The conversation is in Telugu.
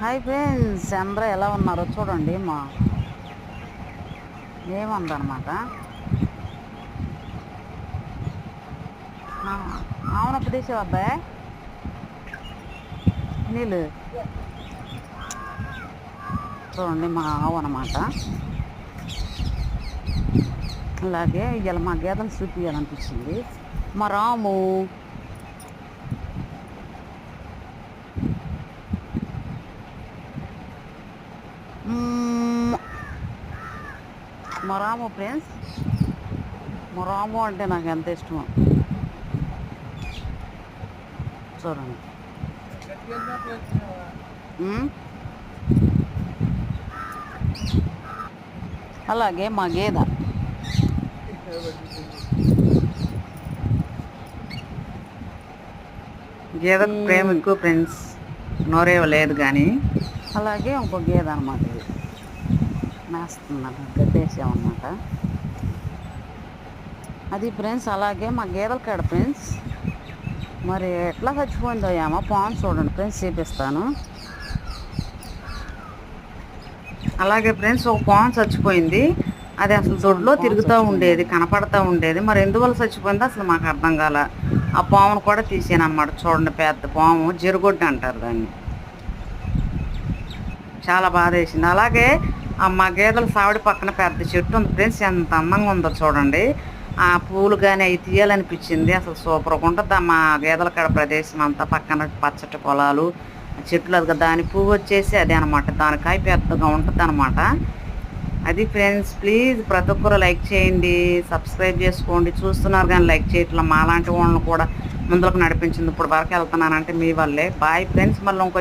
హాయ్ ఫ్రెండ్స్, అందరూ ఎలా ఉన్నారో చూడండి. ఏముందనమాట. అవునప్పుడు తీసేవు అబ్బాయి నీళ్ళు. చూడండి మా ఆవు అనమాట. అలాగే ఇలా మా గేదెలు చూపించాలనిపించింది. మా రాము మా రాము ఫ్రెండ్స్, మా రాము అంటే నాకు ఎంత ఇష్టమో చూడండి. అలాగే మా గేదె గేదెకు ప్రేమ ఎక్కువ ఫ్రెండ్స్, నోరేవలేదు కానీ. అలాగే ఇంకో గేదె అనమాట. ఇది మేస్తుందన్నమాట, గడ్డేసామన్నమాట. అది ఫ్రెండ్స్. అలాగే మా గేదెల కాడ ఫ్రెండ్స్, మరి ఎట్లా చచ్చిపోయిందో ఏమో పాము చూడండి ఫ్రెండ్స్, చూపిస్తాను. అలాగే ఫ్రెండ్స్, ఒక పాము చచ్చిపోయింది. అది అసలు దొడ్లో తిరుగుతూ ఉండేది, కనపడతా ఉండేది. మరి ఎందువల్ల చచ్చిపోయిందో అసలు మాకు అర్థం కాల. ఆ పామును కూడా తీసాను అనమాట. చూడండి, పెద్ద పాము, జిరుగొడ్డు అంటారు దాన్ని. చాలా బాధ వేసింది. అలాగే మా గేదెల సావిడి పక్కన పెద్ద చెట్టు ఉంది ఫ్రెండ్స్, ఎంత అందంగా ఉందో చూడండి. ఆ పూలు కానీ అవి తీయాలనిపించింది. అసలు సూపర్గా ఉంటుంది మా గేదెల కాడ ప్రదేశం అంతా. పక్కన పచ్చటి పొలాలు, చెట్లు. అది దాని పువ్వు వచ్చేసి అదే అనమాట, దానికాయ పెద్దగా ఉంటుంది అనమాట. అది ఫ్రెండ్స్. ప్లీజ్ ప్రతి ఒక్కరు లైక్ చేయండి, సబ్స్క్రైబ్ చేసుకోండి. చూస్తున్నారు కానీ లైక్ చేయట్లా. మాలాంటి వాళ్ళని కూడా ముందుకు నడిపించింది. ఇప్పుడు వరకు వెళ్తున్నానంటే మీ వల్లే. Bye friends. మళ్ళీ ఇంకో